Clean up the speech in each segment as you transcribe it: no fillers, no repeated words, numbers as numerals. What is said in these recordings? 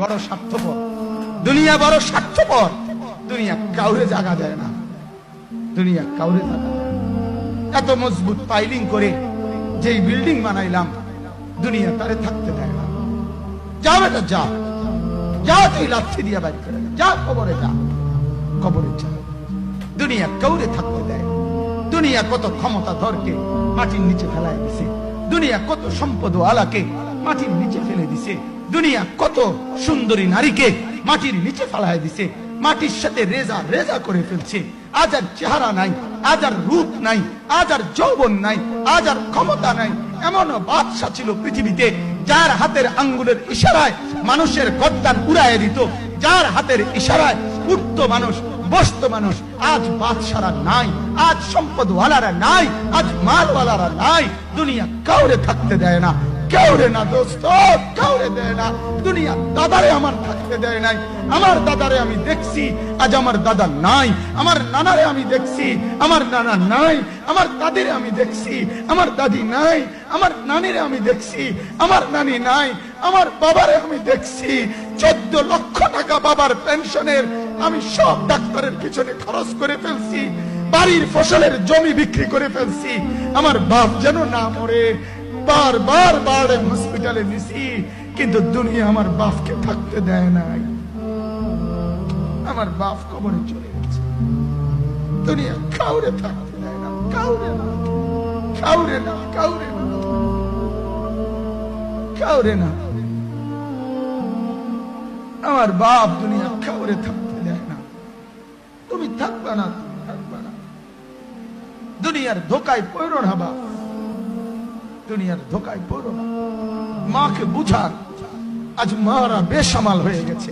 বড় স্বার্থপর, দুনিয়া বড় স্বার্থপর। দুনিয়া কাউরে জায়গা দেয় না, দুনিয়া কাউরে জায়গা দেয় না। এত মজবুত পাইলিং করে যেই বিল্ডিং বানাইলাম, দুনিয়া তারে থাকতে দেয় না। যা বেটা যা, যা তুই লাথি দিয়া বাইর করে যা, কবরে যা, কবরে যা। দুনিয়া কাউরে থাকতে দেয়। দুনিয়া কত ক্ষমতাধরকে মাটির নিচে ফেলায় দিছে, দুনিয়া কত সম্পদ আলাকে মাটির নিচে ফেলে দিছে, দুনিয়া কত সুন্দরী নারীকে মাটির নিচে ফেলায় দিছে, মাটির সাথে রেজা রেজা করে ফেলছে। আজ আর চেহারা নাই, আজ আর রূপ নাই, আজ আর যৌবন নাই, আজ আর ক্ষমতা নাই। এমন বাদশা ছিল পৃথিবীতে যার হাতের আঙ্গুলের ইশারায় মানুষের গর্দান উড়াইয়া দিত, যার হাতের ইশারায় উঠত মানুষ, বসত মানুষ। আজ বাদশারা নাই, আজ সম্পদওয়ালারা নাই, আজ মালওয়ালারা নাই। দুনিয়া কাউরে থাকতে দেয় না, কাউরে না দোস্ত, কাউরে দেয় না। দুনিয়া দাদারে আমার থাকতে দেয় নাই। আমার দাদারে আমি দেখছি, আজ আমার দাদা নাই। আমার নানারে আমি দেখছি, আমার নানা নাই। আমার দাদিরে আমি দেখছি, আমার দাদি নাই। আমার নানিরে আমি দেখছি, আমার নানি নাই। আমার বাবারে আমি দেখছি, 14 লক্ষ টাকা বাবার পেনশনের আমি সব ডাক্তারের পিছনে খরচ করে ফেলছি, বাড়ির ফসলের জমি বিক্রি করে ফেলছি। আমার বাপ যেন না মরে বারবার বারে হসপিটালে নিছি, কিন্তু দুনিয়া আমার বাপকে থাকতে দেয় নাই। আমার বাপ কবরে চলে গেছে। দুনিয়া কাউরে থাকতে দেয় না, কাউরে না, কাউরে না, কাউরে না, কাউরে না। আমার বাপ দুনিয়া কাউরে থাকতে দেয় না। তুমি থাকবা না, তুমি থাকবা না। দুনিয়ার ধোকায় পড়ো না বাপ, দুনিয়ার ধোকায় পড়ো না। মাকে বুঝার, আজ মারা বেসামাল হয়ে গেছে,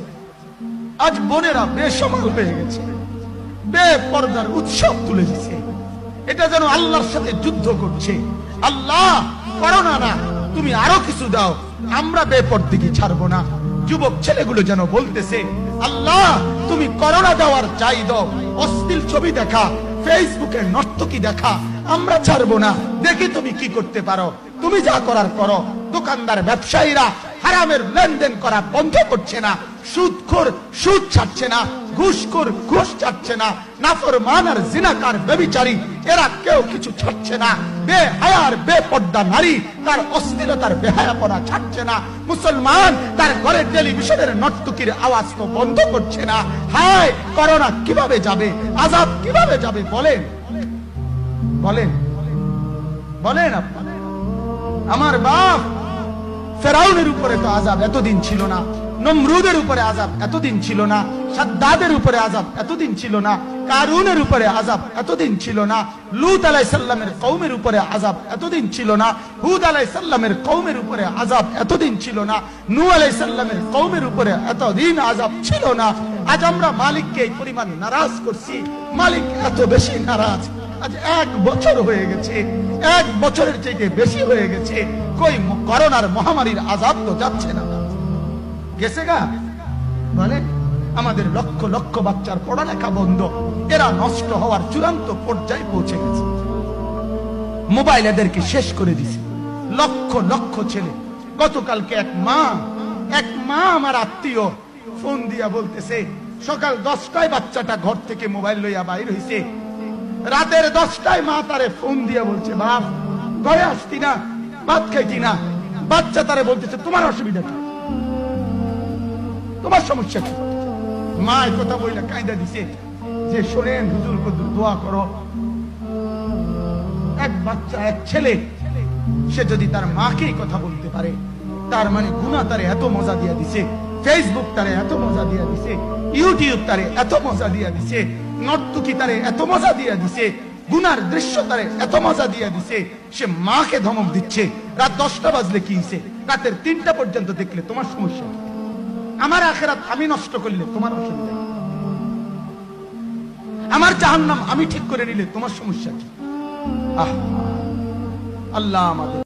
আজ বোনেরা বেসামাল হয়ে গেছে, বেপরদার উৎসব তুলে দিছে। এটা যেন আল্লাহর সাথে যুদ্ধ করছে। আল্লাহ করোনা না, তুমি আরো কিছু দাও, আমরা বেপরদিকে ছাড়বো না। যুবক ছেলেগুলো যেন বলতেছে, আল্লাহ তুমি করোনা দেওয়ার চাই দাও, অশ্লীল ছবি দেখা, ফেসবুকে নর্তকী দেখা আমরা ছাড়বো না। দেখি তুমি কি করতে পারো, তুমি যা করার করো। দোকানদার ব্যবসায়ীরা হারামের লেনদেন করা বন্ধ করছে না, সুদখোর সুদ ছাড়ছে না, ঘুষখোর ঘুষ ছাড়ছে না, নাফরমান আর জিনাকার ব্যভিচারী এরা কেউ কিছু ছাড়ছে না। বেহায়ার বেপর্দা নারী তার অশ্লীলতার বেহায়াপনা ছাড়ছে না। মুসলমান তার ঘরে টেলিভিশনের নর্তকীর আওয়াজ তো বন্ধ করছে না। হায় করোনা কিভাবে যাবে, আযাব কিভাবে যাবে বলেন, বলেন, বলেন আপনারা। আমার বাপ ফেরাউনের উপরে তো আযাব এতদিন ছিল না, নমরুদের উপরে আযাব এতদিন ছিল না, সাদ্দাদের উপরে আযাব এতদিন ছিল না, কারুনের উপরে আযাব এতদিন ছিল না, লূত আলাইহিস সালামের কওমের উপরে আযাব এতদিন ছিল না, হুদ আলাইহিস সালামের কওমের উপরে আযাব এতদিন ছিল না, নূহ আলাইহিস সালামের কওমের উপরে এতদিন আযাব ছিল না। আজ আমরা মালিককে এই পরিমাণ নারাজ করছি, মালিক এত বেশি নারাজ। আজ 1 বছর হয়ে গেছে, 1 বছরের চাইতে বেশি হয়ে গেছে, কই করোনার মহামারীর আযাব তো যাচ্ছে না, গেছে গা বলে। আমাদের লক্ষ লক্ষ বাচ্চার পড়ালেখা বন্ধ, এরা নষ্ট হওয়ার চূড়ান্ত পর্যায়ে পৌঁছে গেছে। মোবাইল এদেরকে শেষ করে দিছে। লক্ষ লক্ষ ছেলে। গতকালকে এক মা আমার আত্মীয় ফোন দিয়া বলতেছে, সকাল 10টায় বাচ্চাটা ঘর থেকে মোবাইল লইয়া বাইর হইছে, রাতের 10টায় মা তারে ফোন দিয়া বলছে, বাপ ঘরে আসতি না, ভাত খাইতি না। বাচ্চা তারে বলতেছে, তোমার অসুবিধা কি, তোমার সমস্যা কি? মা এই কথা বইলা কায়দা দিছে যে, শোনেন হুজুর কদ্দুর দোয়া করো। এক বাচ্চা, এক ছেলে, সে যদি তার মাকে কথা বলতে পারে, তার মানে গুনাহ তারে এত মজা দিয়া দিছে, ফেসবুক তারে এত মজা দিয়া দিছে, ইউটিউব তারে এত মজা দিয়া দিছে, নর্তকী তারে এত মজা দিয়া দিছে, গুনার দৃশ্য তারে এত মজা দিয়া দিছে, সে মাকে ধমক দিচ্ছে। রাত 10টা বাজলে কি হইছে, রাতের 3টা পর্যন্ত দেখলে তোমার সমস্যা, আমার আখিরাত আমি নষ্ট করলে তোমার অসুবিধা, আমার জাহান্নাম আমি ঠিক করে নিলে তোমার সমস্যা কি? আল্লাহ আমাদের